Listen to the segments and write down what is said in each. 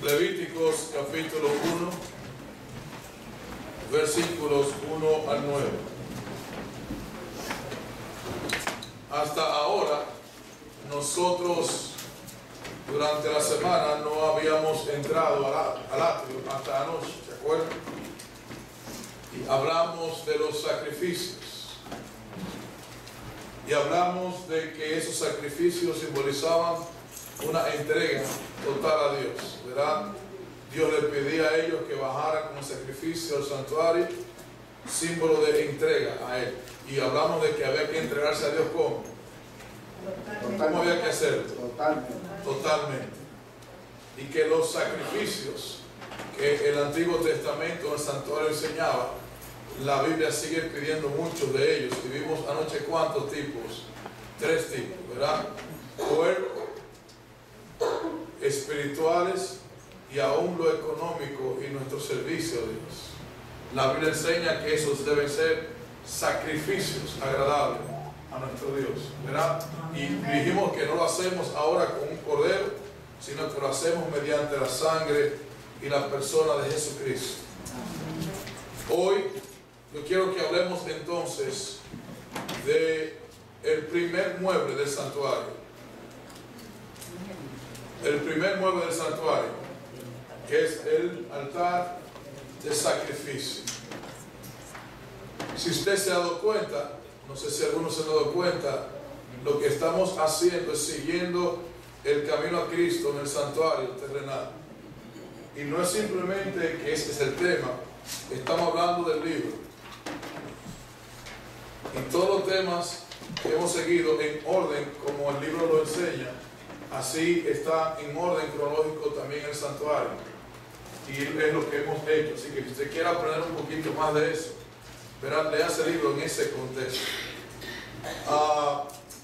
Levíticos capítulo 1, versículos 1 al 9. Hasta ahora, nosotros durante la semana no habíamos entrado al atrio hasta anoche, ¿se acuerdan? Y hablamos de los sacrificios. Y hablamos de que esos sacrificios simbolizaban una entrega total a Dios, ¿verdad? Dios le pedía a ellos que bajaran con sacrificio al santuario, símbolo de entrega a Él. Y hablamos de que había que entregarse a Dios ¿cómo? ¿Cómo había que hacerlo? Totalmente. Y que los sacrificios que el Antiguo Testamento en el santuario enseñaba, la Biblia sigue pidiendo muchos de ellos. Y vimos anoche cuántos tipos, 3 tipos, ¿verdad? Cuerpo, espirituales y aún lo económico y nuestro servicio a Dios. La Biblia enseña que esos deben ser sacrificios agradables a nuestro Dios, ¿verdad? Y dijimos que no lo hacemos ahora con un cordero, sino que lo hacemos mediante la sangre y la persona de Jesucristo. Hoy yo quiero que hablemos entonces de el primer mueble del santuario. El primer mueble del santuario, que es el altar de sacrificio. Si usted se ha dado cuenta, no sé si alguno se ha dado cuenta, lo que estamos haciendo es siguiendo el camino a Cristo en el santuario terrenal. Y no es simplemente que ese es el tema, estamos hablando del libro. Y todos los temas que hemos seguido en orden como el libro lo enseña, así está en orden cronológico también el santuario. Y es lo que hemos hecho. Así que si usted quiere aprender un poquito más de eso, verá, lea ese libro en ese contexto.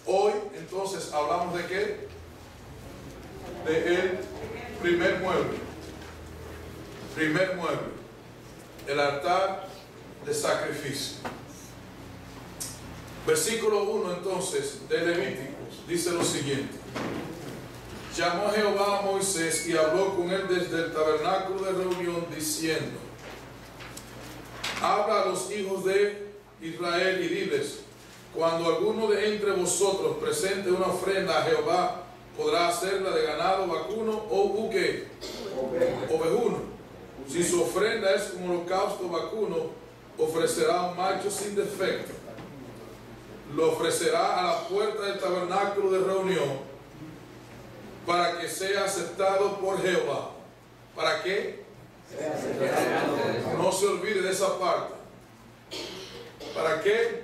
Hoy entonces hablamos de qué? De el primer mueble. Primer mueble. El altar de sacrificio. Versículo 1 entonces de Levíticos dice lo siguiente. Llamó Jehová a Moisés y habló con él desde el tabernáculo de reunión diciendo: habla a los hijos de Israel y diles: cuando alguno de entre vosotros presente una ofrenda a Jehová, podrá hacerla de ganado vacuno o ¿qué? Ovejuno. Si su ofrenda es un holocausto vacuno, ofrecerá un macho sin defecto. Lo ofrecerá a la puerta del tabernáculo de reunión, para que sea aceptado por Jehová. ¿Para qué? No se olvide de esa parte. ¿Para qué?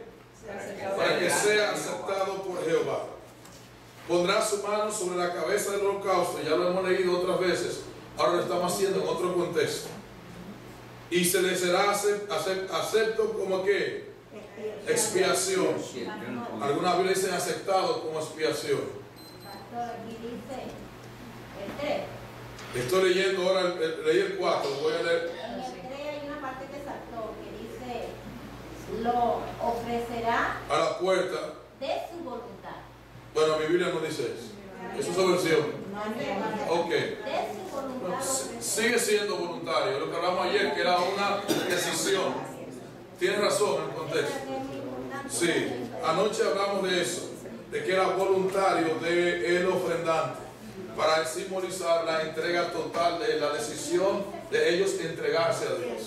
Para que sea aceptado por Jehová. Pondrá su mano sobre la cabeza del holocausto, ya lo hemos leído otras veces, ahora lo estamos haciendo en otro contexto. Y se le será acepto como ¿qué? Expiación. Algunas Biblias dicen aceptado como expiación. Aquí dice el 3. Estoy leyendo ahora, leí el 4, voy a leer. En el 3 hay una parte que saltó, que dice: lo ofrecerá A la puerta. de su voluntad. Bueno, mi Biblia no dice eso. Eso es su versión. Ok. De su voluntad. Sigue siendo voluntario. Lo que hablamos ayer, que era una decisión. Tienes razón en el contexto. Sí, anoche hablamos de eso, de que era voluntario del ofrendante, para simbolizar la entrega total de la decisión de ellos entregarse a Dios.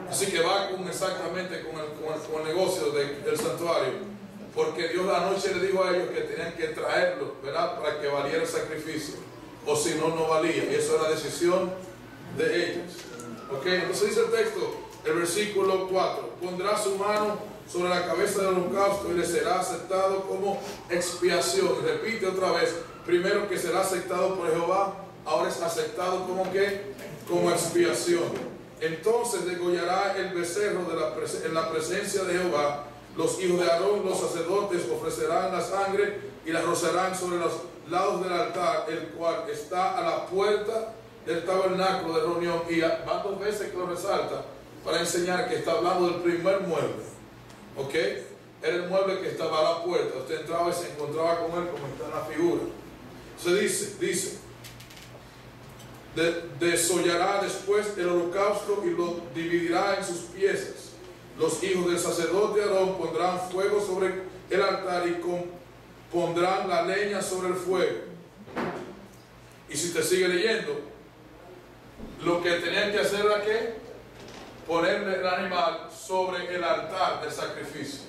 Así que va exactamente con el negocio del santuario, porque Dios la noche le dijo a ellos que tenían que traerlo, ¿verdad?, para que valiera el sacrificio, o si no, no valía, y eso era la decisión de ellos. Ok, entonces dice el texto, el versículo 4, pondrá su mano sobre la cabeza del holocausto y le será aceptado como expiación. Y repite otra vez, primero que será aceptado por Jehová, ahora es aceptado como ¿qué? Como expiación. Entonces degollará el becerro en la presencia de Jehová. Los hijos de Aarón, los sacerdotes, ofrecerán la sangre y la rociarán sobre los lados del altar, el cual está a la puerta del tabernáculo de reunión. Y van 2 veces que lo resalta para enseñar que está hablando del primer mueble. ¿Ok? Era el mueble que estaba a la puerta. Usted entraba y se encontraba con él como está en la figura. Se dice, desollará después el holocausto y lo dividirá en sus piezas. Los hijos del sacerdote Aarón pondrán fuego sobre el altar y pondrán la leña sobre el fuego. Y si te sigue leyendo, lo que tenían que hacer era que ponerle el animal sobre el altar del sacrificio.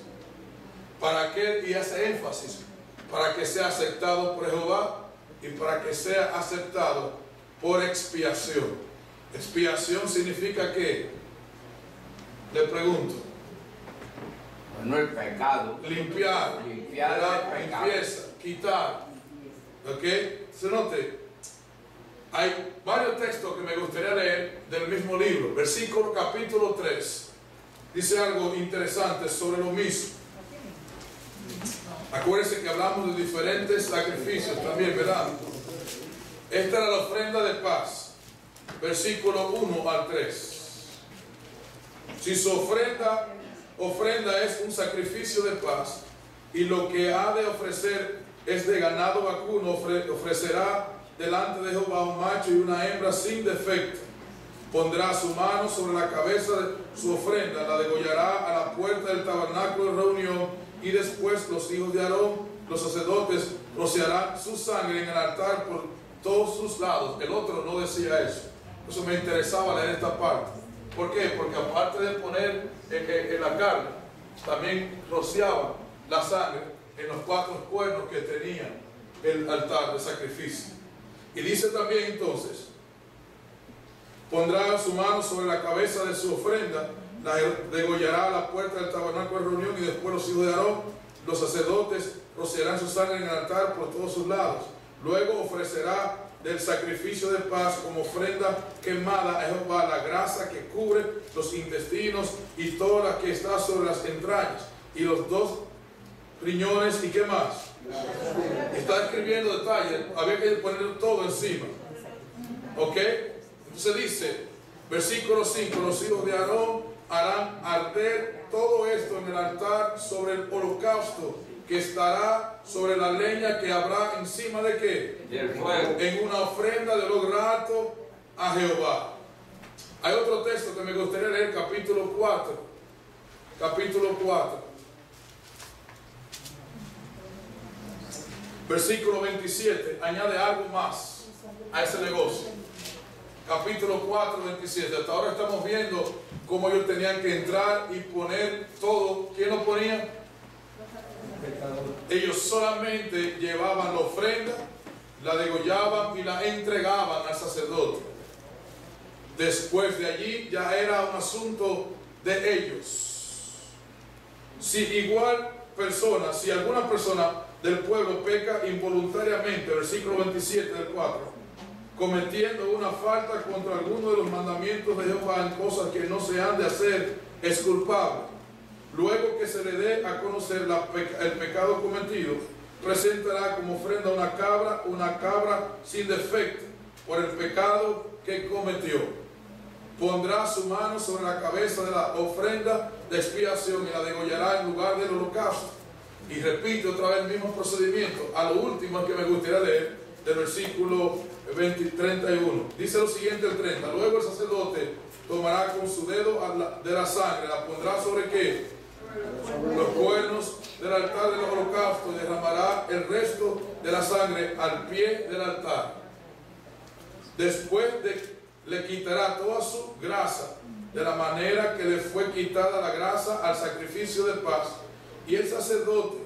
¿Para qué? Y hace énfasis, para que sea aceptado por Jehová y para que sea aceptado por expiación. Expiación significa que, le pregunto, no el pecado. Limpiar el pecado. limpieza, quitar. ¿Ok? Se note, hay varios textos que me gustaría leer del mismo libro. Versículo capítulo 3. Dice algo interesante sobre lo mismo. Acuérdense que hablamos de diferentes sacrificios también, ¿verdad? Esta era la ofrenda de paz. Versículo 1 al 3. Si su ofrenda es un sacrificio de paz, y lo que ha de ofrecer es de ganado vacuno, ofrecerá delante de Jehová un macho y una hembra sin defecto. Pondrá su mano sobre la cabeza de su ofrenda, la degollará a la puerta del tabernáculo de reunión, y después los hijos de Aarón, los sacerdotes, rociarán su sangre en el altar por todos sus lados. El otro no decía eso. Eso me interesaba leer esta parte. ¿Por qué? Porque aparte de poner en la carne, también rociaban la sangre en los 4 cuernos que tenía el altar de sacrificio. Y dice también entonces, pondrá su mano sobre la cabeza de su ofrenda, la degollará a la puerta del tabernáculo de reunión, y después los hijos de Aarón, los sacerdotes, rociarán su sangre en el altar por todos sus lados. Luego ofrecerá del sacrificio de paz como ofrenda quemada a Jehová la grasa que cubre los intestinos y toda la que está sobre las entrañas, y los 2 riñones, y qué más. Está escribiendo detalles, había que poner todo encima. ¿Ok? Entonces dice, versículo 5, los hijos de Aarón harán arder todo esto en el altar sobre el holocausto que estará sobre la leña que habrá encima de qué? Del fuego. En una ofrenda de olor grato a Jehová. Hay otro texto que me gustaría leer, capítulo 4. Capítulo 4. Versículo 27. Añade algo más a ese negocio. Capítulo 4, 27. Hasta ahora estamos viendo cómo ellos tenían que entrar y poner todo. ¿Quién lo ponía? Ellos solamente llevaban la ofrenda, la degollaban y la entregaban al sacerdote. Después de allí ya era un asunto de ellos. Si alguna persona del pueblo peca involuntariamente, versículo 27 del 4, cometiendo una falta contra alguno de los mandamientos de Jehová en cosas que no se han de hacer, es culpable. Luego que se le dé a conocer el pecado cometido, presentará como ofrenda una cabra sin defecto por el pecado que cometió. Pondrá su mano sobre la cabeza de la ofrenda de expiación y la degollará en lugar del holocausto. Y repite otra vez el mismo procedimiento. A lo último que me gustaría leer, del versículo 31. Dice lo siguiente el 30. Luego el sacerdote tomará con su dedo de la sangre, la pondrá sobre ¿qué? Los cuernos del altar del holocausto, y derramará el resto de la sangre al pie del altar. Después le quitará toda su grasa, de la manera que le fue quitada la grasa al sacrificio de paz, y el sacerdote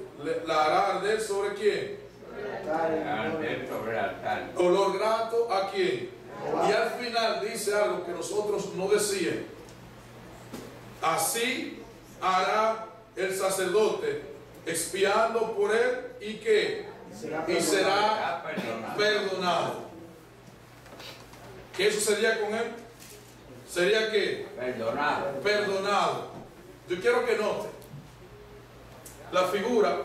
la hará arder sobre ¿quién? Arder sobre el altar. Olor grato a quién. Y al final dice algo que nosotros no decíamos. Así hará el sacerdote, expiando por él, y que y será perdonado. ¿Qué sucedía con él? Sería que perdonado. Yo quiero que note, la figura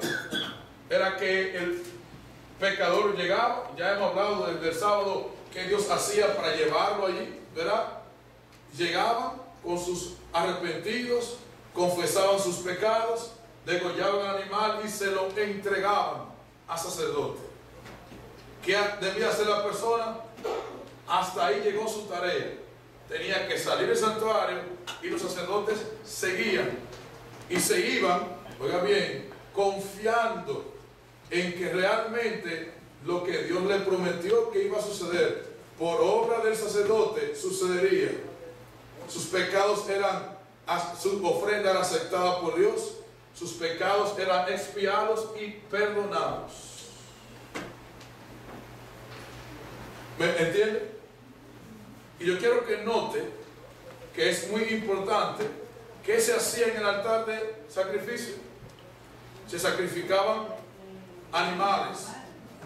era que el pecador llegaba. Ya hemos hablado desde el sábado que Dios hacía para llevarlo allí, ¿verdad? Llegaban con sus arrepentidos, confesaban sus pecados, degollaban al animal y se lo entregaban al sacerdote. ¿Qué debía hacer la persona? hasta ahí llegó su tarea. Tenía que salir del santuario y los sacerdotes seguían y se iban, oiga bien, confiando en que realmente lo que Dios le prometió que iba a suceder por obra del sacerdote sucedería. Sus pecados eran, su ofrenda era aceptada por Dios, sus pecados eran expiados y perdonados. ¿Me entiende? Y yo quiero que note que es muy importante que se hacía en el altar de sacrificio. Se sacrificaban animales,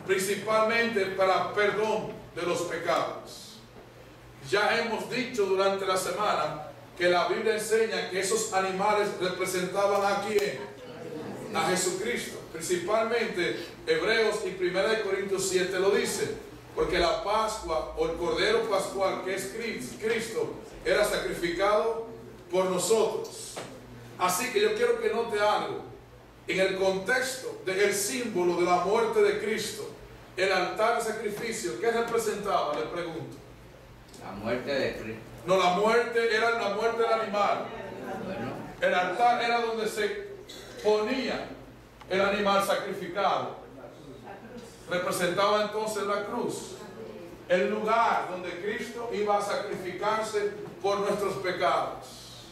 principalmente para perdón de los pecados. Ya hemos dicho durante la semana que la Biblia enseña que esos animales representaban a quién, a Jesucristo. Principalmente Hebreos y 1 Corintios 7 lo dicen. Porque la Pascua o el Cordero Pascual, que es Cristo, era sacrificado por nosotros. Así que yo quiero que note algo. En el contexto del símbolo de la muerte de Cristo, el altar de sacrificio, ¿qué representaba? Le pregunto. La muerte de Cristo. No, la muerte era la muerte del animal. Bueno, El altar era donde se ponía el animal sacrificado. Representaba entonces la cruz, el lugar donde Cristo iba a sacrificarse por nuestros pecados.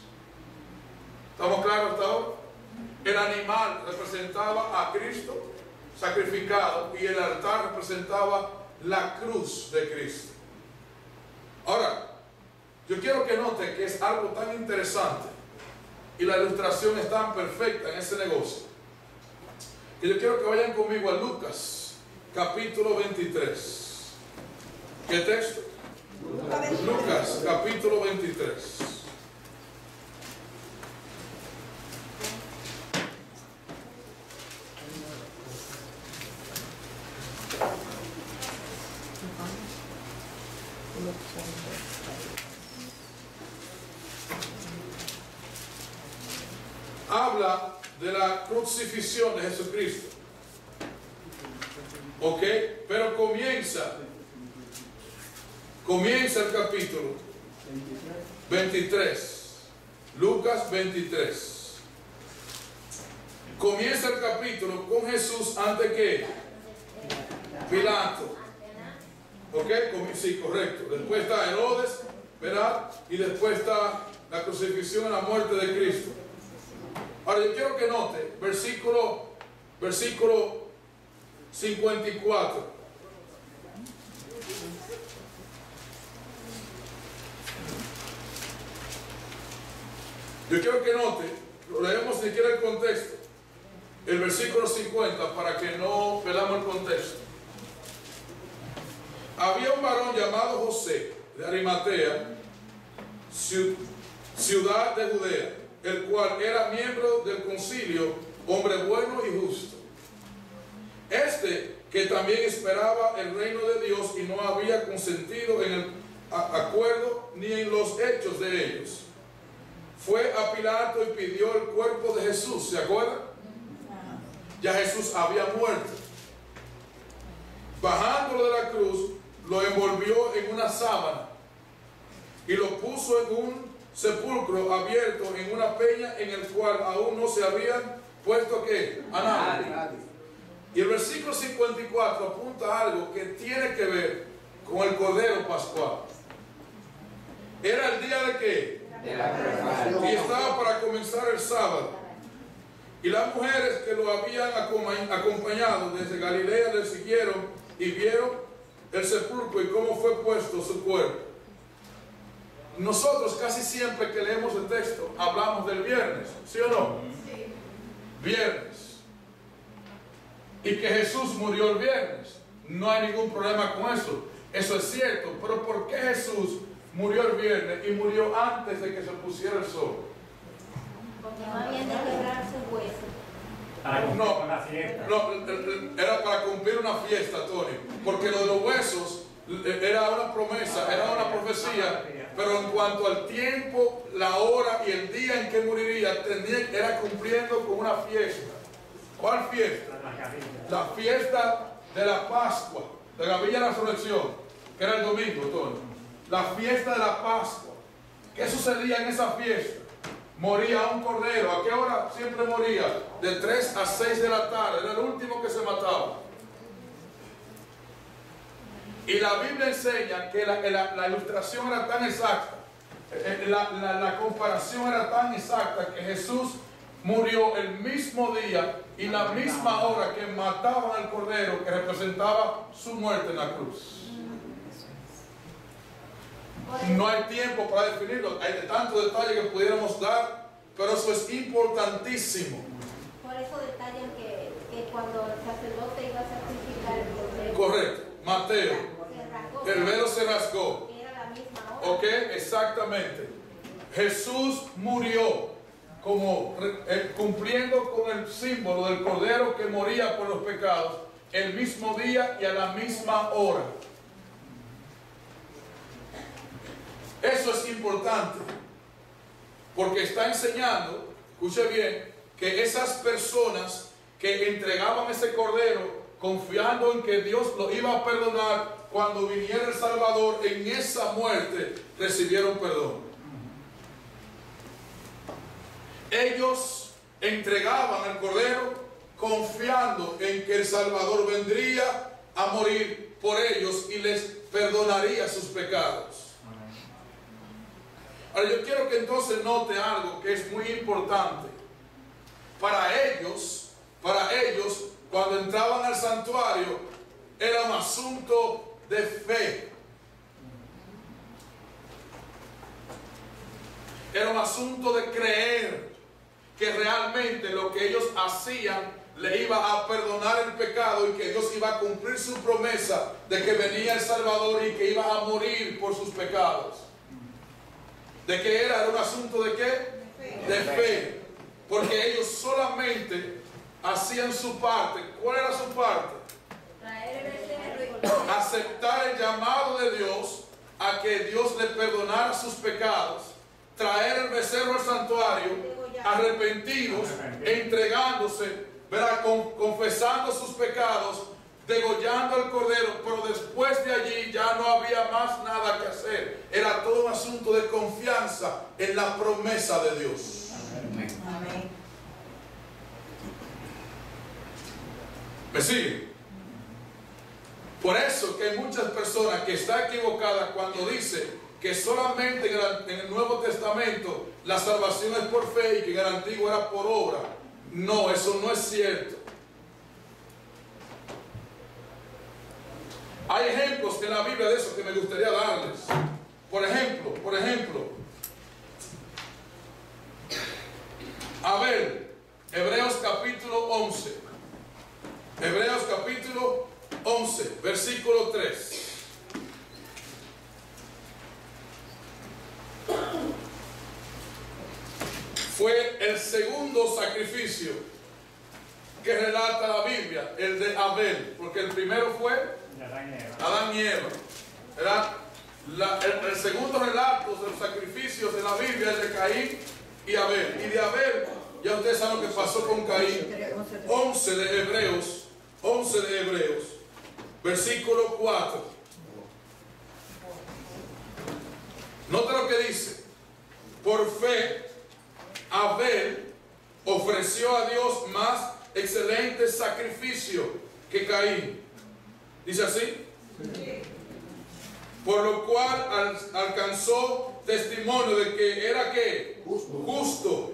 ¿Estamos claros hasta ahora? El animal representaba a Cristo sacrificado y el altar representaba la cruz de Cristo. Ahora, yo quiero que noten que es algo tan interesante y la ilustración es tan perfecta en ese negocio, que yo quiero que vayan conmigo a Lucas capítulo 23. ¿Qué texto? Lucas capítulo 23. Habla de la crucifixión de Jesucristo. Ok, pero comienza el capítulo 23. Lucas 23. Comienza el capítulo con Jesús ante que Pilato. Ok, sí, correcto. Después está Herodes, ¿verdad? Y después está la crucifixión y la muerte de Cristo. Ahora yo quiero que note versículo 54. Yo quiero que note, lo leemos si quiere el contexto, el versículo 50 para que no perdamos el contexto. Había un varón llamado José de Arimatea, ciudad de Judea, el cual era miembro del concilio, hombre bueno y justo. Este que también esperaba el reino de Dios y no había consentido en el acuerdo ni en los hechos de ellos. Fue a Pilato y pidió el cuerpo de Jesús, ¿se acuerdan? Ya Jesús había muerto. Bajándolo de la cruz, lo envolvió en una sábana y lo puso en un sepulcro abierto en una peña en el cual aún no se habían puesto ¿qué? A nadie. Y el versículo 54 apunta a algo que tiene que ver con el Cordero Pascual. ¿Era el día de qué? de la preparación. Y estaba para comenzar el sábado. Y las mujeres que lo habían acompañado desde Galilea le siguieron y vieron el sepulcro y cómo fue puesto su cuerpo. Nosotros casi siempre que leemos el texto hablamos del viernes, ¿sí o no? Sí. Viernes. Y que Jesús murió el viernes. No hay ningún problema con eso. Eso es cierto. Pero ¿por qué Jesús murió el viernes y murió antes de que se pusiera el sol? Porque no habían de quebrar su hueso. No, era para cumplir una fiesta, Tony. Porque lo de los huesos era una promesa, era una profecía. Pero en cuanto al tiempo, la hora y el día en que moriría, era cumpliendo con una fiesta. ¿Cuál fiesta? La fiesta de la Pascua, de la Villa de la Resurrección. que era el domingo, Tony, la fiesta de la Pascua. ¿Qué sucedía en esa fiesta? Moría un cordero. ¿A qué hora siempre moría? De 3 a 6 de la tarde. Era el último que se mataba. Y la Biblia enseña que la ilustración era tan exacta, la comparación era tan exacta, que Jesús murió el mismo día y la misma hora que mataban al cordero, que representaba su muerte en la cruz. No hay tiempo para definirlo, hay tantos detalles que pudiéramos dar, pero eso es importantísimo. Por eso detallan que cuando el sacerdote iba a sacrificar el cordero. Correcto, Mateo. El velo se rasgó. Era la misma hora. Ok, exactamente. Jesús murió como cumpliendo con el símbolo del cordero que moría por los pecados el mismo día y a la misma hora. Eso es importante, porque está enseñando, escuche bien, que esas personas que entregaban ese cordero confiando en que Dios lo iba a perdonar cuando viniera el Salvador, en esa muerte recibieron perdón. Ellos entregaban al cordero confiando en que el Salvador vendría a morir por ellos y les perdonaría sus pecados. Ahora yo quiero que entonces note algo que es muy importante. Para ellos, cuando entraban al santuario, era un asunto de fe. Era un asunto de creer que realmente lo que ellos hacían le iba a perdonar el pecado y que Dios iba a cumplir su promesa de que venía el Salvador y que iba a morir por sus pecados. ¿De qué era? Era un asunto de qué? De fe. Porque ellos solamente hacían su parte. ¿Cuál era su parte? Aceptar el llamado de Dios a que Dios le perdonara sus pecados, traer el becerro al santuario, arrepentidos, entregándose, ¿verdad? Confesando sus pecados, degollando al cordero, pero después de allí ya no había más nada que hacer. Era todo un asunto de confianza en la promesa de Dios. Amén. ¿Me sigue? Por eso que hay muchas personas que están equivocadas cuando dice que solamente en el Nuevo Testamento la salvación es por fe y que en el Antiguo era por obra. No, eso no es cierto. Hay ejemplos en la Biblia de eso que me gustaría darles. Por ejemplo, a ver, Hebreos capítulo 11. Hebreos capítulo 11, versículo 3. Fue el segundo sacrificio que relata la Biblia, el de Abel, porque el primero fue Adán y Eva. El segundo relato de los sacrificios de la Biblia es de Caín y Abel. Y de Abel, ya ustedes saben lo que pasó con Caín. 11 de Hebreos, versículo 4. Nota lo que dice. Por fe, Abel ofreció a Dios más excelente sacrificio que Caín. ¿Dice así? Sí. Por lo cual alcanzó testimonio de que era ¿qué? Justo,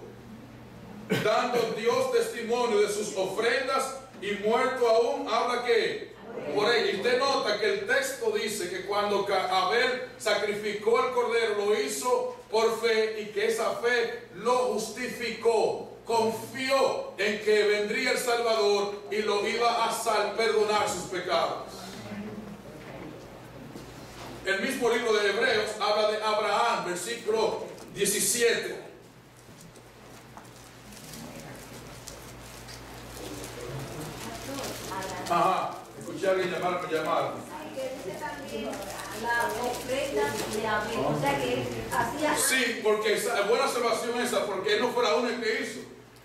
dando Dios testimonio de sus ofrendas y muerto aún habla ¿qué? Por ella. Y usted nota que el texto dice que cuando Abel sacrificó el cordero lo hizo por fe y que esa fe lo justificó. Confió en que vendría el Salvador y lo iba a perdonar sus pecados. El mismo libro de Hebreos habla de Abraham, versículo 17. Ajá, escuché a alguien llamarme. Que dice también la ofrenda de Abel, o sea que hacía. Sí, porque es buena observación esa, porque él no fue la única que hizo.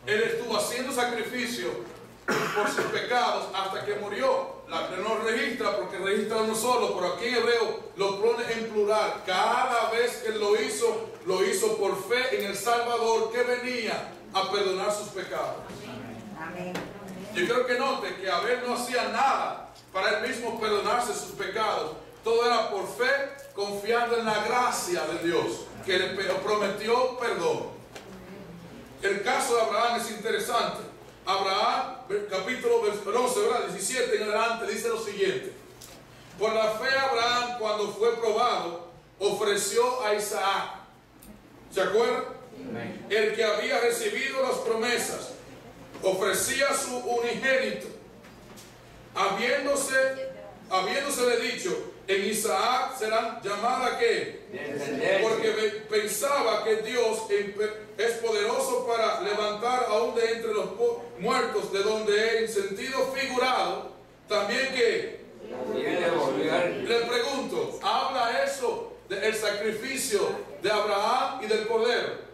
Él estuvo haciendo sacrificio por sus pecados hasta que murió. La Biblia no registra porque registra uno solo, pero aquí en Hebreo particular, cada vez que lo hizo por fe en el Salvador que venía a perdonar sus pecados. Amén. Yo creo que note que Abel no hacía nada para él mismo perdonarse sus pecados. Todo era por fe, confiando en la gracia de Dios, que le prometió perdón. El caso de Abraham es interesante. Abraham, capítulo 11, ¿verdad? 17 en adelante, dice lo siguiente. Por la fe Abraham, cuando fue probado, ofreció a Isaac. ¿Se acuerdan? El que había recibido las promesas. Ofrecía su unigénito, habiéndosele dicho, en Isaac serán llamadas ¿qué? Porque pensaba que Dios es poderoso para levantar aún de entre los muertos, de donde en sentido figurado, también que le pregunto, ¿habla eso del sacrificio de Abraham y del cordero?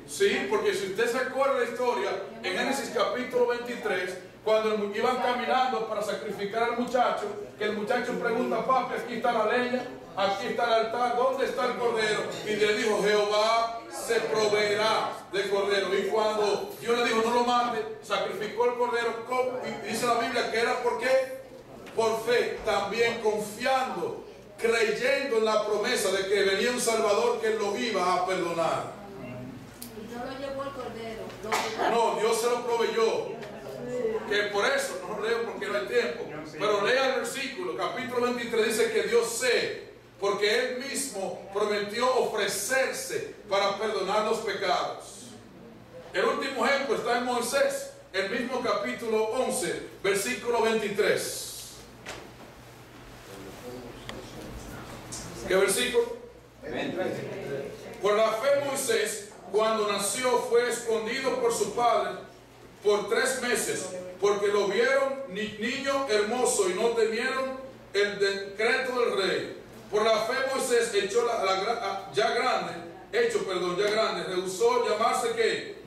Sí, porque si usted se acuerda de la historia, en Génesis capítulo 23, cuando iban caminando para sacrificar al muchacho, que el muchacho pregunta, papi, aquí está la leña, aquí está el altar, ¿dónde está el cordero? Y le dijo, Jehová se proveerá del cordero. Y cuando Dios le dijo, no lo mate, sacrificó el cordero. Y dice la Biblia que era ¿por qué? Por fe, también confiando, creyendo en la promesa de que venía un Salvador que lo iba a perdonar. No lo llevó el cordero. No, Dios se lo proveyó. Que por eso, no lo leo porque no hay tiempo, pero lea el versículo, capítulo 23, dice que Dios sé, porque Él mismo prometió ofrecerse para perdonar los pecados. El último ejemplo está en Moisés, el mismo capítulo 11, versículo 23. ¿Qué versículo? 23. Por la fe Moisés, cuando nació, fue escondido por su padre por 3 meses, porque lo vieron niño hermoso y no temieron el decreto del rey. Por la fe Moisés ya grande, rehusó llamarse ¿qué?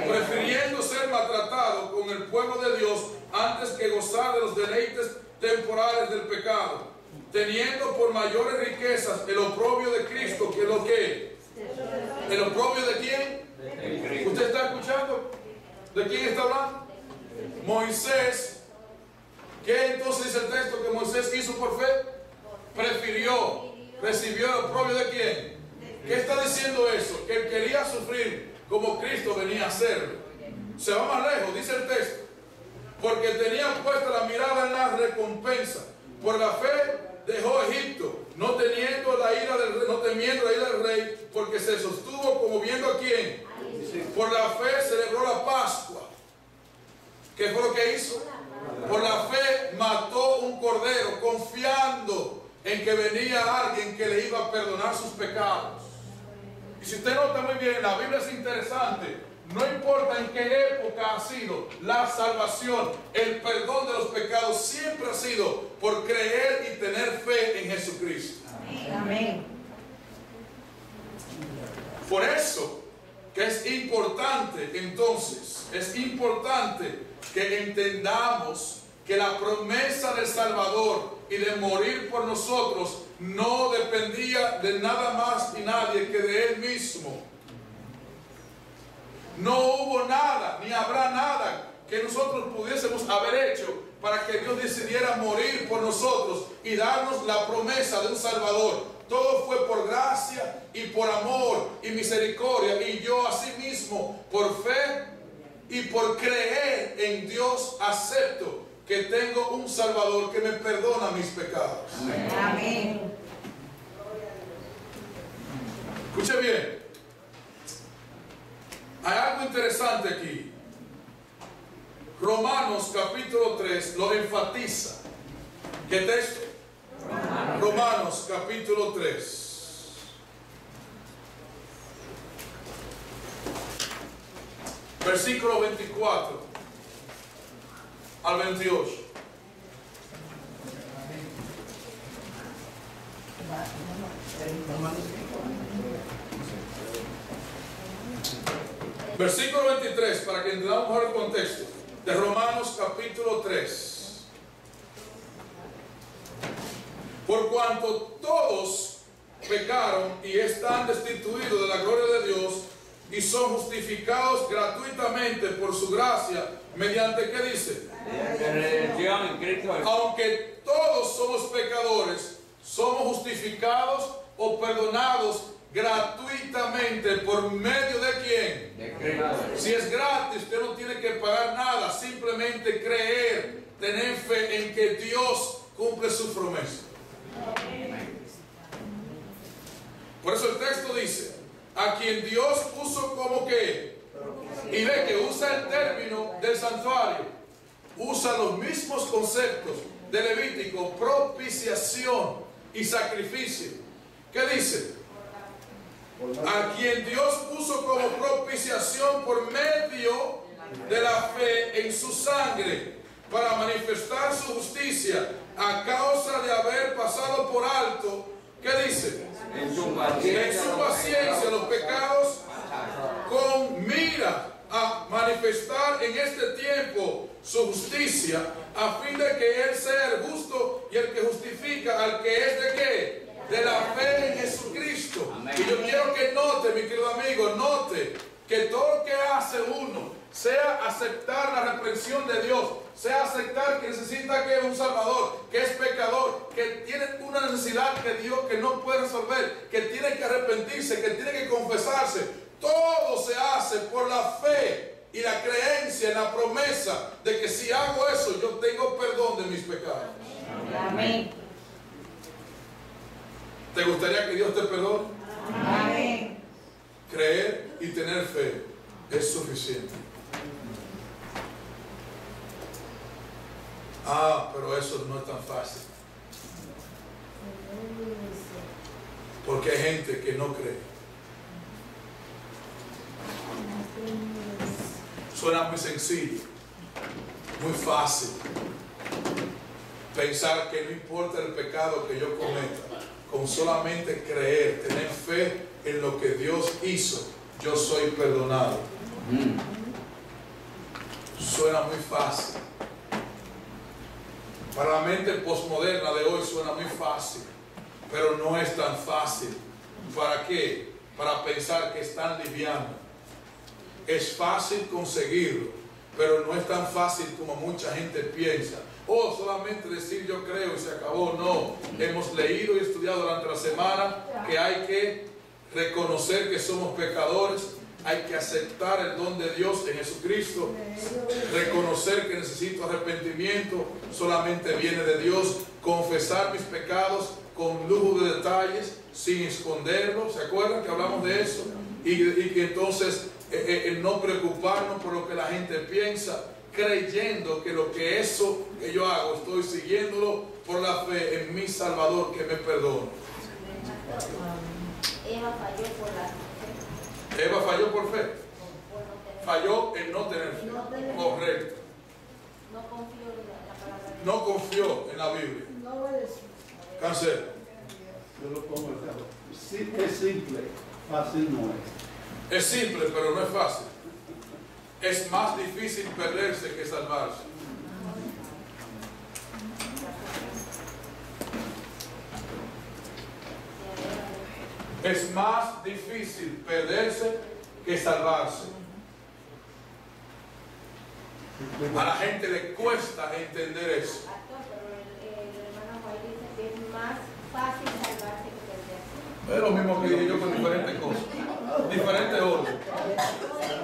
Prefiriendo ser maltratado con el pueblo de Dios antes que gozar de los deleites temporales del pecado, teniendo por mayores riquezas el oprobio de Cristo que lo que. ¿El oprobio de quién? ¿Usted está escuchando? ¿De quién está hablando? Moisés. ¿Qué entonces dice el texto que Moisés hizo por fe? Recibió el oprobio de quién. ¿Qué está diciendo eso? Que él quería sufrir como Cristo venía a hacerlo. Se va más lejos, dice el texto. Porque tenía puesta la mirada en la recompensa. Por la fe dejó Egipto, no temiendo la ira del rey, porque se sostuvo como viendo a quién. Por la fe celebró la Pascua. ¿Qué fue lo que hizo? Por la fe mató un cordero, confiando en que venía alguien que le iba a perdonar sus pecados. Y si usted nota muy bien, la Biblia es interesante. No importa en qué época ha sido la salvación, el perdón de los pecados siempre ha sido por creer y tener fe en Jesucristo. Amén. Por eso que es importante, entonces, es importante que entendamos que la promesa del Salvador y de morir por nosotros no dependía de nada más y nadie que de Él mismo. No hubo nada, ni habrá nada que nosotros pudiésemos haber hecho para que Dios decidiera morir por nosotros y darnos la promesa de un Salvador. Todo fue por gracia y por amor y misericordia. Y yo asimismo, por fe y por creer en Dios, acepto que tengo un Salvador que me perdona mis pecados. Amén. Escuche bien. Hay algo interesante aquí. Romanos capítulo 3 lo enfatiza. ¿Qué texto? Romanos capítulo 3. Versículo 24 al 28. Versículo 23, para que entendamos mejor el contexto, de Romanos capítulo 3. Por cuanto todos pecaron y están destituidos de la gloria de Dios y son justificados gratuitamente por su gracia, mediante, ¿qué dice? Redención en Cristo Jesús. Aunque todos somos pecadores, somos justificados o perdonados gratuitamente por medio de ¿quién? De Cristo. Si es gratis, usted no tiene que pagar nada, simplemente creer, tener fe en que Dios cumple su promesa. Por eso el texto dice, a quien Dios puso como que, y ve que usa el término del santuario, usa los mismos conceptos de Levítico, propiciación y sacrificio. ¿Qué dice? A quien Dios puso como propiciación por medio de la fe en su sangre, para manifestar su justicia a causa de haber pasado por alto, ¿qué dice? En su paciencia los pecados, con mira a manifestar en este tiempo su justicia, a fin de que Él sea el justo y el que justifica al que es de ¿qué? De la fe en Jesucristo. Amén. Y yo quiero que note, mi querido amigo, note que todo lo que hace uno, sea aceptar la reprensión de Dios, sea aceptar que necesita que un Salvador, que es pecador, que tiene una necesidad que Dios que no puede resolver, que tiene que arrepentirse, que tiene que confesarse, todo se hace por la fe y la creencia en la promesa de que si hago eso, yo tengo perdón de mis pecados. Amén. ¿Te gustaría que Dios te perdone? Amén. Creer y tener fe es suficiente. Pero eso no es tan fácil. Porque hay gente que no cree. Suena muy sencillo, muy fácil. Pensar que no importa el pecado que yo cometa, con solamente creer, tener fe en lo que Dios hizo, yo soy perdonado. Suena muy fácil. Para la mente posmoderna de hoy suena muy fácil, pero no es tan fácil. ¿Para qué? Para pensar que es tan liviano. Es fácil conseguirlo, pero no es tan fácil como mucha gente piensa. Solamente decir yo creo y se acabó. No, hemos leído y estudiado durante la semana que hay que reconocer que somos pecadores, hay que aceptar el don de Dios en Jesucristo, reconocer que necesito arrepentimiento, solamente viene de Dios, confesar mis pecados con lujo de detalles, sin esconderlos. ¿Se acuerdan que hablamos de eso? Y que entonces el no preocuparnos por lo que la gente piensa, creyendo que lo que eso que yo hago, estoy siguiéndolo por la fe en mi Salvador que me perdona. Eva falló por la fe. Eva falló por fe. Por no tener- Falló en no tener fe. No tener fe. Correcto. No confío en la palabra de Dios. No confió en la Biblia. No es. Cancela. Yo lo pongo acá. Sí, es simple, fácil no es. Es simple, pero no es fácil. Es más difícil perderse que salvarse. Es más difícil perderse que salvarse. A la gente le cuesta entender eso. Pastor, pero el hermano Juan dice que es más fácil salvarse que perderse. Es lo mismo que dije yo con diferentes cosas. Diferente orden.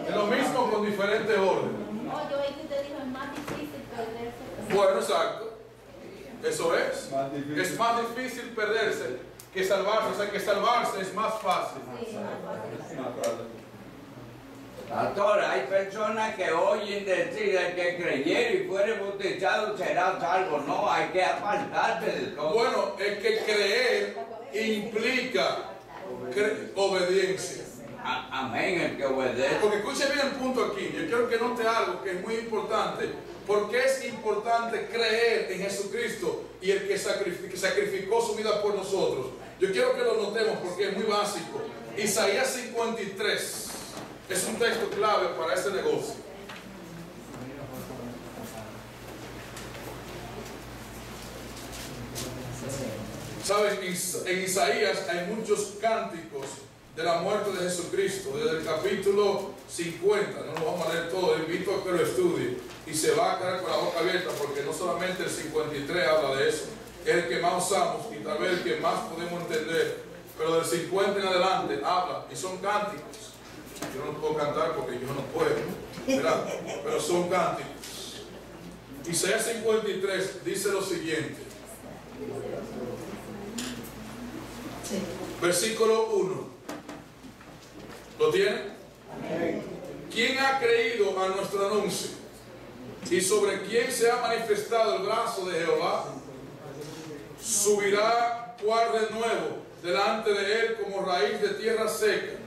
Es lo mismo con diferente orden. No, yo oí que usted dijo es más difícil perderse que Bueno, exacto. Eso es. Más difícil. Es más difícil perderse que salvarse. O sea, que salvarse es más fácil. Sí, más fácil. Más fácil. Pastor, hay personas que oyen decir el que creyera y fuere bautizado será salvo. No, hay que apartarse de todo. Bueno, es que creer implica obediencia. Amén, el que obedece. Porque escuche bien el punto aquí. Yo quiero que note algo que es muy importante. Porque es importante creer en Jesucristo y el que sacrificó su vida por nosotros. Yo quiero que lo notemos porque es muy básico. Isaías 53 es un texto clave para este negocio. Saben, en Isaías hay muchos cánticos de la muerte de Jesucristo, desde el capítulo 50, no lo vamos a leer todo, invito a que lo estudie y se va a quedar con la boca abierta, porque no solamente el 53 habla de eso, es el que más usamos y tal vez el que más podemos entender, pero del 50 en adelante habla y son cánticos. Yo no puedo cantar porque yo no puedo, ¿verdad? Pero son cánticos. Isaías 53 dice lo siguiente, versículo 1. ¿Lo tiene? ¿Quién ha creído a nuestro anuncio? ¿Y sobre quién se ha manifestado el brazo de Jehová? Subirá cual renuevo delante de él como raíz de tierra seca.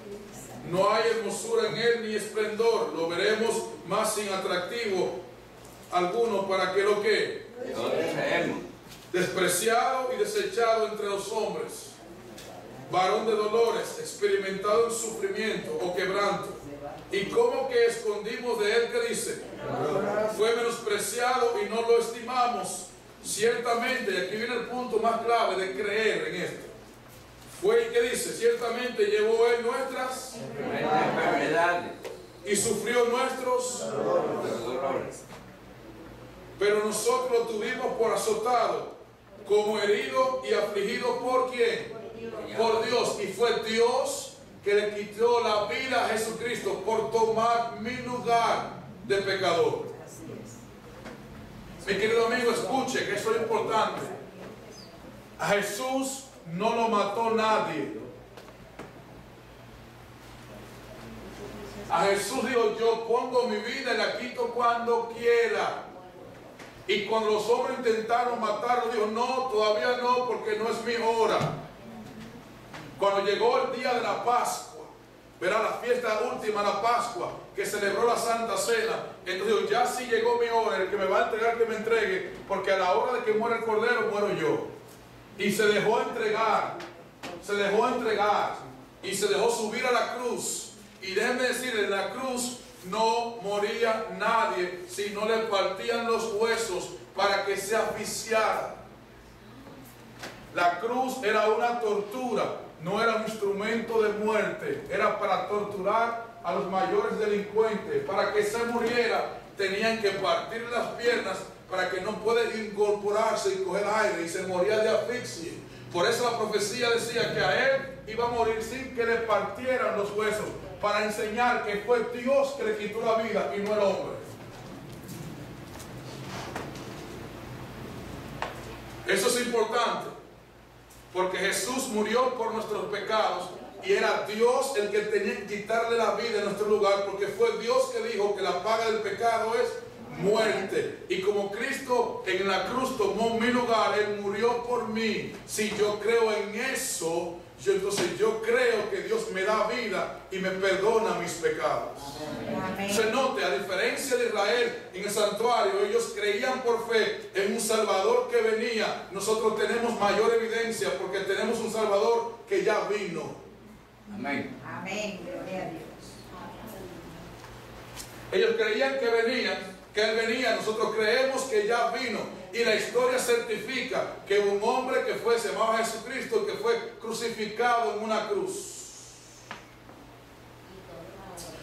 No hay hermosura en él ni esplendor. Lo veremos más sin atractivo alguno para que lo que despreciado y desechado entre los hombres, varón de dolores, experimentado en sufrimiento o quebranto. Y como que escondimos de él, que dice, fue menospreciado y no lo estimamos. Ciertamente, y aquí viene el punto más clave de creer en esto, fue, ¿qué dice? Ciertamente llevó él nuestras enfermedades y sufrió nuestros dolores. Pero nosotros lo tuvimos por azotado, como herido y afligido. ¿Por quién? Por Dios. Y fue Dios que le quitó la vida a Jesucristo por tomar mi lugar de pecador. Mi querido amigo, escuche que esto es importante. A Jesús no lo mató nadie. A Jesús dijo, yo pongo mi vida y la quito cuando quiera. Y cuando los hombres intentaron matarlo, dijo, no, todavía no, porque no es mi hora. Cuando llegó el día de la Pascua, verá, la fiesta última, la Pascua, que celebró la Santa Cena, entonces dijo, ya sí llegó mi hora, el que me va a entregar, que me entregue, porque a la hora de que muera el Cordero, muero yo. Y se dejó entregar, y se dejó subir a la cruz. Y déjenme decir, en la cruz no moría nadie si no le partían los huesos para que se asfixiara. La cruz era una tortura, no era un instrumento de muerte, era para torturar a los mayores delincuentes. Para que se muriera tenían que partir las piernas para que no pueda incorporarse y coger aire, y se moría de asfixia. Por eso la profecía decía que a él iba a morir sin que le partieran los huesos, para enseñar que fue Dios que le quitó la vida y no el hombre. Eso es importante, porque Jesús murió por nuestros pecados y era Dios el que tenía que quitarle la vida en nuestro lugar, porque fue Dios que dijo que la paga del pecado es muerte. Y como Cristo en la cruz tomó mi lugar, Él murió por mí. Si yo creo en eso, entonces yo creo que Dios me da vida y me perdona mis pecados. Amén. Se note, a diferencia de Israel en el santuario, ellos creían por fe en un Salvador que venía. Nosotros tenemos mayor evidencia porque tenemos un Salvador que ya vino. Amén. Amén. Gloria a Dios. Ellos creían que venía, que Él venía. Nosotros creemos que ya vino. Y la historia certifica que un hombre que fue, se llamaba Jesucristo, que fue crucificado en una cruz.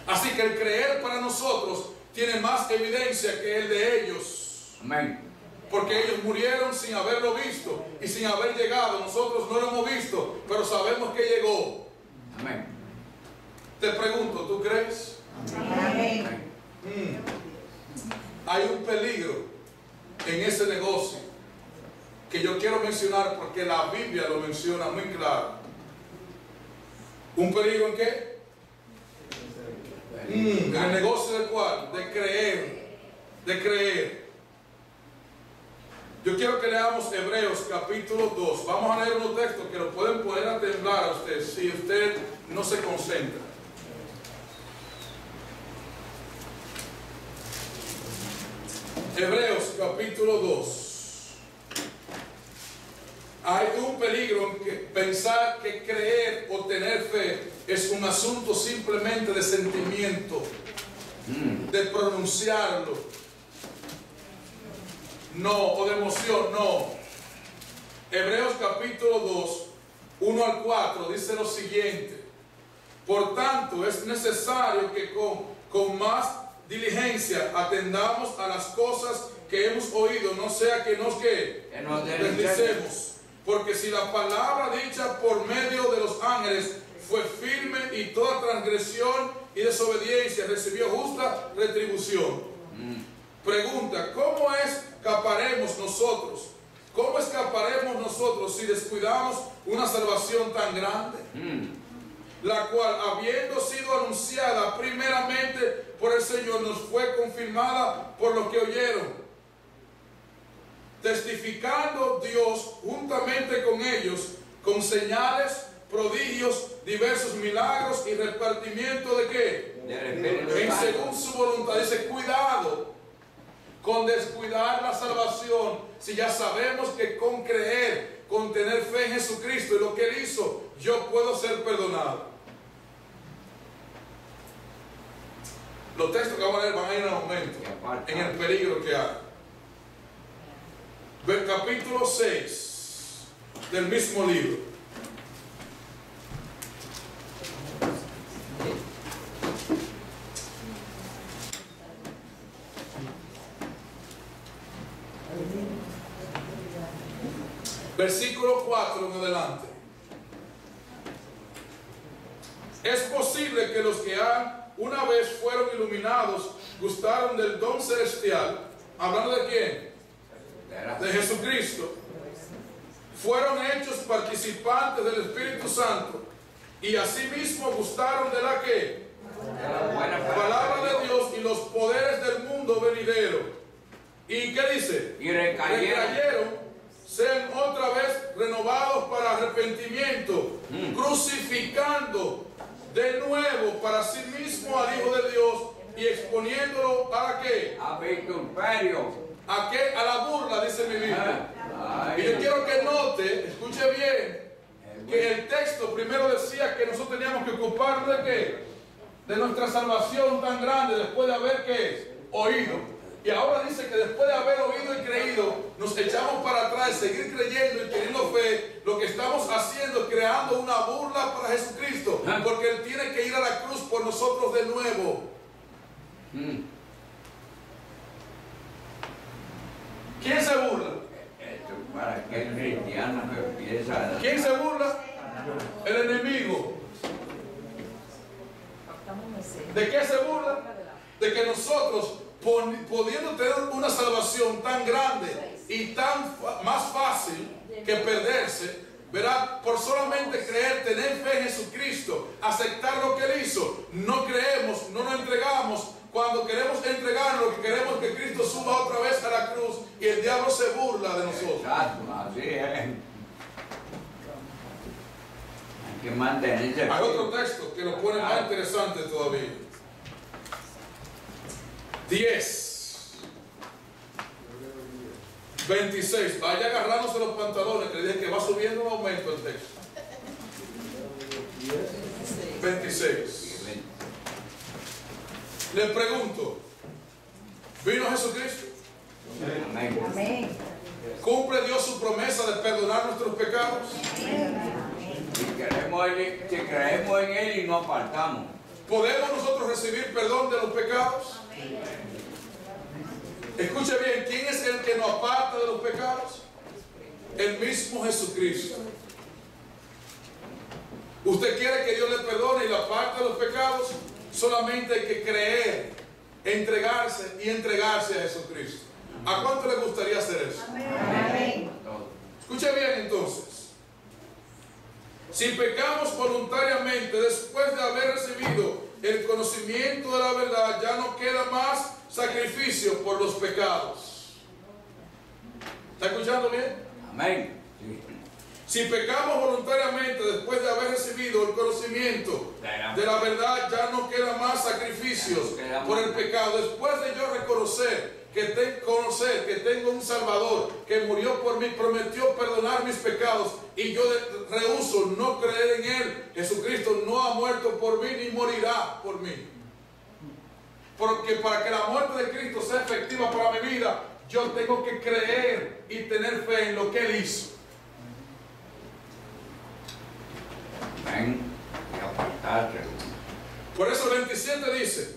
Así que el creer para nosotros tiene más evidencia que el de ellos. Amén. Porque ellos murieron sin haberlo visto y sin haber llegado. Nosotros no lo hemos visto, pero sabemos que llegó. Amén. Te pregunto, ¿tú crees? Amén. Hay un peligro en ese negocio que yo quiero mencionar porque la Biblia lo menciona muy claro. ¿Un peligro en qué? En el negocio del cual, de creer. Yo quiero que leamos Hebreos capítulo 2. Vamos a leer unos textos que lo pueden poner a temblar a usted si usted no se concentra. Hebreos capítulo 2. Hay un peligro en que pensar que creer o tener fe es un asunto simplemente de sentimiento, de pronunciarlo, no, o de emoción, no. Hebreos capítulo 2, 1 al 4, dice lo siguiente: por tanto, es necesario que con más diligencia atendamos a las cosas que hemos oído, no sea que nos deslicemos. Porque si la palabra dicha por medio de los ángeles fue firme y toda transgresión y desobediencia recibió justa retribución. Pregunta: ¿cómo escaparemos nosotros? ¿Cómo escaparemos nosotros si descuidamos una salvación tan grande? La cual, habiendo sido anunciada primeramente por el Señor, nos fue confirmada por los que oyeron, testificando Dios juntamente con ellos, con señales, prodigios, diversos milagros y repartimiento de ¿qué? En según su voluntad. Dice: cuidado con descuidar la salvación, si ya sabemos que con creer, con tener fe en Jesucristo y lo que Él hizo, yo puedo ser perdonado. Los textos que vamos a leer van a ir en aumento en el peligro que hay. Capítulo 6 del mismo libro. Versículo 4 en adelante. Es posible que los que una vez fueron iluminados gustaron del don celestial. ¿Hablando de quién? De Jesucristo. Fueron hechos participantes del Espíritu Santo y asimismo gustaron de la ¿qué? La palabra de Dios y los poderes del mundo venidero. ¿Y qué dice? Y recayeron. Sean otra vez renovados para arrepentimiento, crucificando de nuevo para sí mismo al Hijo de Dios y exponiéndolo ¿para qué? A vituperio. ¿A qué? A la burla, dice mi Biblia. Y yo quiero que note, escuche bien, que el texto primero decía que nosotros teníamos que ocuparnos de qué? De nuestra salvación tan grande después de haber ¿qué? Oído. Y ahora dice que después de haber oído y creído, nos echamos para atrás, seguir creyendo y teniendo fe. Lo que estamos haciendo es creando una burla para Jesucristo, porque Él tiene que ir a la cruz por nosotros de nuevo. ¿Quién se burla? Esto para que el cristiano empieza. ¿Quién se burla? El enemigo. ¿De qué se burla? De que nosotros, pudiendo tener una salvación tan grande y tan más fácil que perderse, ¿verdad? Por solamente creer, tener fe en Jesucristo, aceptar lo que Él hizo, no creemos, no nos entregamos. Cuando queremos entregarnos, lo que queremos es que Cristo suba otra vez a la cruz y el diablo se burla de nosotros. Exacto, así es. Hay que mantenerse. Hay otro texto que lo pone más interesante todavía. 10:26. Vaya agarrándose los pantalones, que le dije que va subiendo un aumento el texto. 26. Le pregunto: ¿vino Jesucristo? Amén. ¿Cumple Dios su promesa de perdonar nuestros pecados? Si creemos en Él y no apartamos. ¿Podemos nosotros recibir perdón de los pecados? Escuche bien, ¿quién es el que nos aparta de los pecados? El mismo Jesucristo. ¿Usted quiere que Dios le perdone y le aparte de los pecados? Solamente hay que creer, entregarse y entregarse a Jesucristo. ¿A cuánto le gustaría hacer eso? Amén. Escuche bien entonces. Si pecamos voluntariamente después de haber recibido el conocimiento de la verdad, ya no queda más sacrificio por los pecados. ¿Está escuchando bien? Amén. Si pecamos voluntariamente después de haber recibido el conocimiento de la verdad, ya no queda más sacrificios por el pecado. Después de yo reconocer que tengo un Salvador que murió por mí, prometió perdonar mis pecados y yo rehúso no creer en Él, Jesucristo no ha muerto por mí ni morirá por mí. Porque para que la muerte de Cristo sea efectiva para mi vida, yo tengo que creer y tener fe en lo que Él hizo. Amén. Y apartarse. Por eso el 27 dice,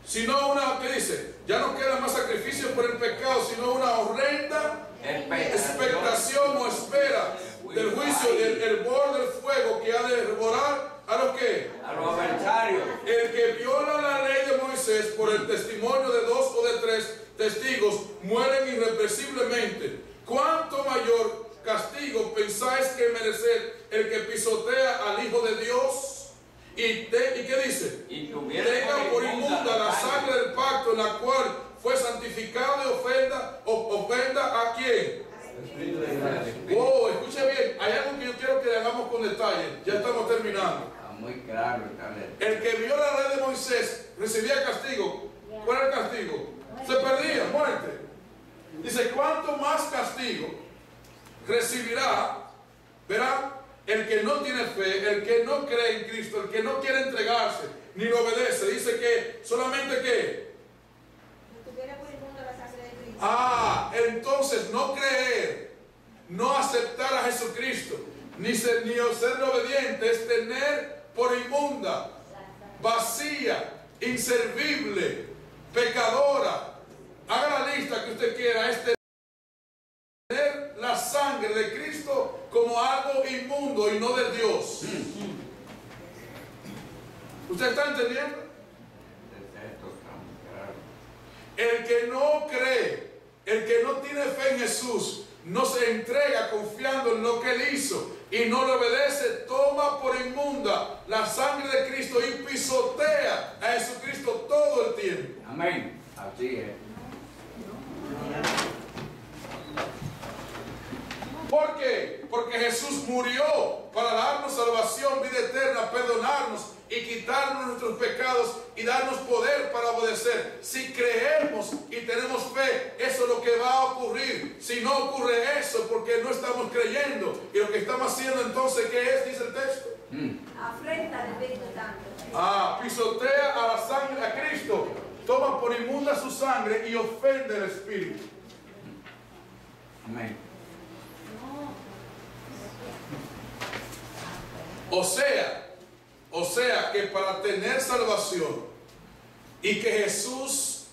sino una, ¿qué dice? Ya no queda más sacrificio por el pecado, sino una horrenda expectación o espera del juicio, el hervor del fuego que ha de devorar a los que, a los adversarios. El que viola la ley de Moisés por el testimonio de 2 o de 3 testigos mueren irrepresiblemente. ¿Cuánto mayor castigo pensáis que merecer el que pisotea al Hijo de Dios? ¿Y qué dice? Y tenga por inmunda la sangre del pacto en la cual fue santificado de ofenda a quién. Oh, escuche bien, hay algo que yo quiero que le hagamos con detalle. Ya estamos terminando. Está muy claro, está bien. El que vio la ley de Moisés recibía castigo. ¿Cuál era el castigo? Se perdía, muerte. Dice, ¿cuánto más castigo recibirá? Verá, el que no tiene fe, el que no cree en Cristo, el que no quiere entregarse, ni lo obedece. Dice que solamente que entonces no creer, no aceptar a Jesucristo, ni ser obediente, es tener por inmunda, vacía, inservible, pecadora. Haga la lista que usted quiera, es tener la sangre de Cristo como algo inmundo y no de Dios. ¿Usted está entendiendo? El que no cree, el que no tiene fe en Jesús, no se entrega confiando en lo que Él hizo y no le obedece, toma por inmunda la sangre de Cristo y pisotea a Jesucristo todo el tiempo. Amén. Así es. ¿Por qué? Porque Jesús murió para darnos salvación, vida eterna, perdonarnos y quitarnos nuestros pecados y darnos poder para obedecer. Si creemos y tenemos fe, eso es lo que va a ocurrir. Si no ocurre eso, porque no estamos creyendo, y lo que estamos haciendo entonces, ¿qué es? Dice el texto. Afrenta al Espíritu Santo. Pisotea a la sangre, a Cristo, toma por inmunda su sangre y ofende al Espíritu. Amén. O sea que para tener salvación y que Jesús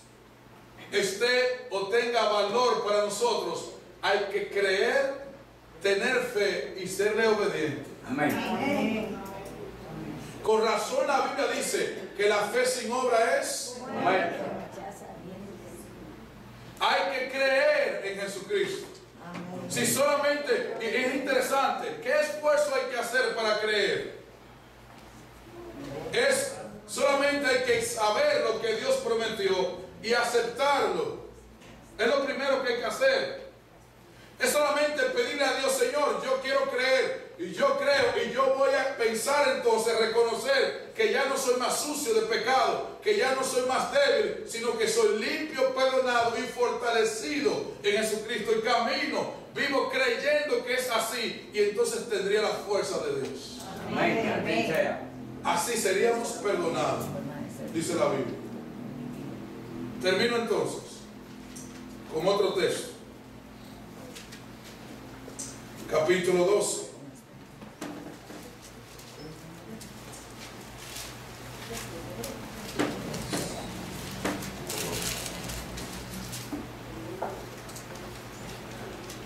esté o tenga valor para nosotros, hay que creer, tener fe y serle obediente. Amén. Con razón la Biblia dice que la fe sin obra es muerta. Hay que creer en Jesucristo. Si solamente, y es interesante, ¿qué esfuerzo hay que hacer para creer? Solamente hay que saber lo que Dios prometió y aceptarlo. Es lo primero que hay que hacer. Es solamente pedirle a Dios, Señor, yo quiero creer, y yo creo, y yo voy a pensar entonces, reconocer que ya no soy más sucio de pecado, que ya no soy más débil, sino que soy limpio, perdonado y fortalecido en Jesucristo. Y camino, vivo creyendo que es así, y entonces tendría la fuerza de Dios. Amén. Así seríamos perdonados, dice la Biblia. Termino entonces con otro texto. Capítulo 12.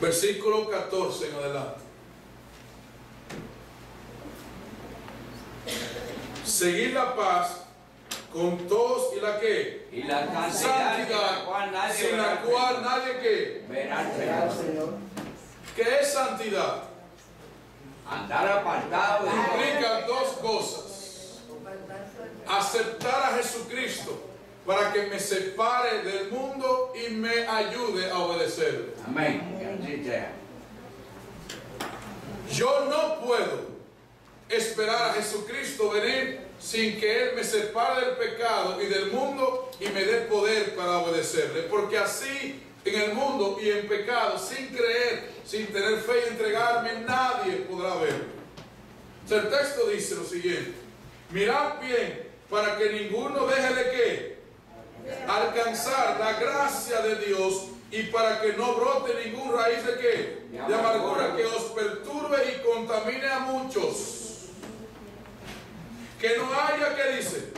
Versículo 14 en adelante. Seguir la paz con todos y la que y la santidad, sin la cual nadie que verá al Señor. ¿Qué es santidad? Andar apartado de Implica dos cosas: aceptar a Jesucristo para que me separe del mundo y me ayude a obedecerle. Amén. Que así sea. Yo no puedo esperar a Jesucristo venir sin que Él me separe del pecado y del mundo y me dé poder para obedecerle. Porque así, en el mundo y en pecado, sin creer, sin tener fe y entregarme, nadie podrá verlo. El texto dice lo siguiente: mirad bien para que ninguno deje de qué, alcanzar la gracia de Dios, y para que no brote ningún raíz de qué, de amargura que os perturbe y contamine a muchos. Que no haya, ¿qué dice?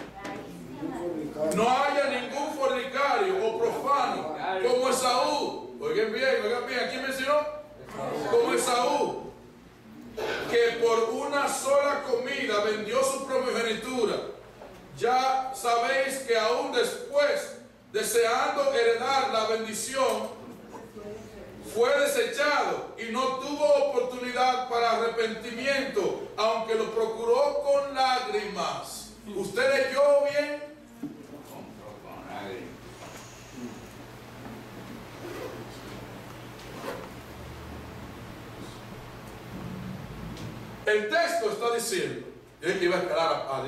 No haya ningún fornicario o profano como Esaú. Oigan bien, ¿a quién mencionó? Como Esaú, que por una sola comida vendió su primogenitura. Ya sabéis que aún después, deseando heredar la bendición, fue desechado y no tuvo oportunidad para arrepentimiento, aunque lo procuró con lágrimas. ¿Usted leyó bien? El texto está diciendo, yo iba a escalar a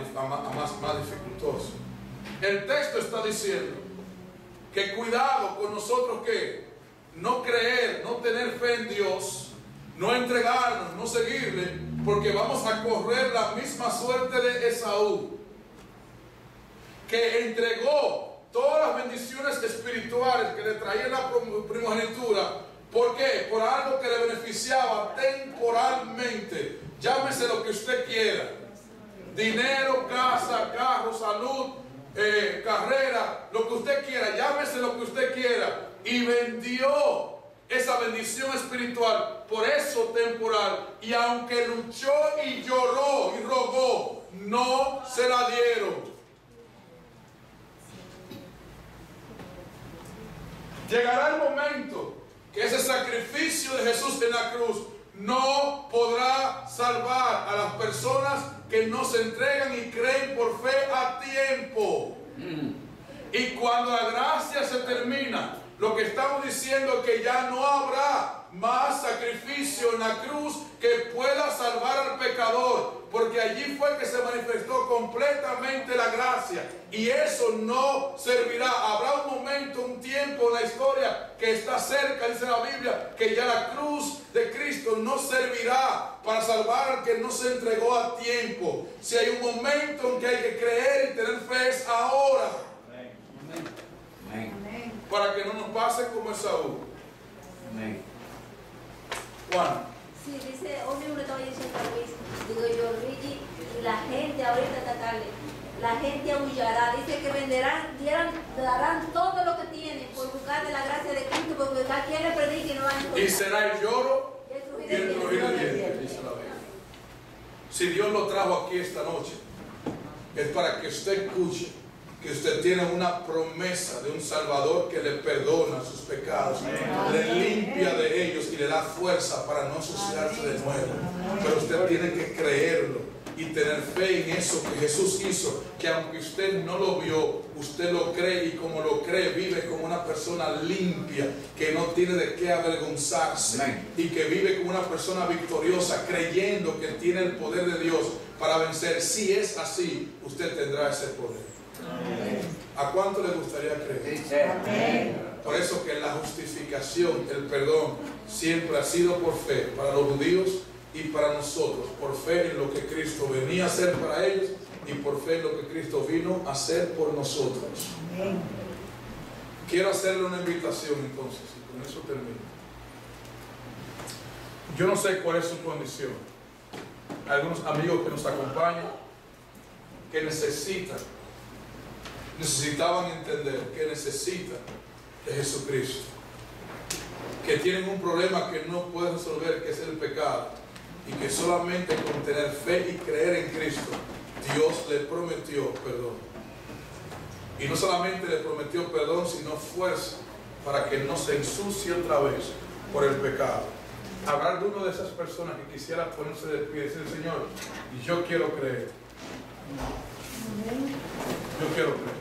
más dificultoso. El texto está diciendo que cuidado con nosotros que no creer, no tener fe en Dios, no entregarnos, no seguirle, porque vamos a correr la misma suerte de Esaú, que entregó todas las bendiciones espirituales que le traía la primogenitura. ¿Por qué? Por algo que le beneficiaba temporalmente. Llámese lo que usted quiera: dinero, casa, carro, salud, carrera, lo que usted quiera, llámese lo que usted quiera, y vendió esa bendición espiritual por eso temporal, y aunque luchó y lloró y rogó, no se la dieron. Llegará el momento que ese sacrificio de Jesús en la cruz no podrá salvar a las personas que no se entregan y creen por fe a tiempo. Y cuando la gracia se termina, lo que estamos diciendo es que ya no habrá más sacrificio en la cruz que pueda salvar al pecador, porque allí fue que se manifestó completamente la gracia, y eso no servirá. Habrá un momento, un tiempo en la historia que está cerca, dice la Biblia, que ya la cruz de Cristo no servirá para salvar al que no se entregó a tiempo. Si hay un momento en que hay que creer y tener fe, es ahora. Amén. Para que no nos pase como Esaú. Amén. Juan. Sí, dice, hoy mismo le estaba diciendo a Luis, digo yo, Luigi, y la gente ahorita esta tarde, la gente aullará, dice que venderán, darán todo lo que tienen por buscar de la gracia de Cristo, porque a quien le predique y no van a encontrar. Y será el lloro y el crujir de dientes, dice la Biblia. Si Dios lo trajo aquí esta noche, es para que usted escuche que usted tiene una promesa de un Salvador que le perdona sus pecados, le limpia de ellos y le da fuerza para no ensuciarse de nuevo. Pero usted tiene que creerlo y tener fe en eso que Jesús hizo, que aunque usted no lo vio, usted lo cree, y como lo cree, vive como una persona limpia, que no tiene de qué avergonzarse, y que vive como una persona victoriosa, creyendo que tiene el poder de Dios para vencer. Si es así, usted tendrá ese poder. ¿A cuánto le gustaría creer? Por eso que la justificación, el perdón, siempre ha sido por fe para los judíos y para nosotros, por fe en lo que Cristo venía a hacer para ellos y por fe en lo que Cristo vino a hacer por nosotros. Quiero hacerle una invitación entonces, y con eso termino. Yo no sé cuál es su condición. Hay algunos amigos que nos acompañan que necesitaban entender que necesitan de Jesucristo, que tienen un problema que no pueden resolver, que es el pecado, y que solamente con tener fe y creer en Cristo, Dios le prometió perdón. Y no solamente le prometió perdón, sino fuerza para que no se ensucie otra vez por el pecado. Habrá alguno de esas personas que quisiera ponerse de pie y decir: Señor, yo quiero creer. Yo quiero creer.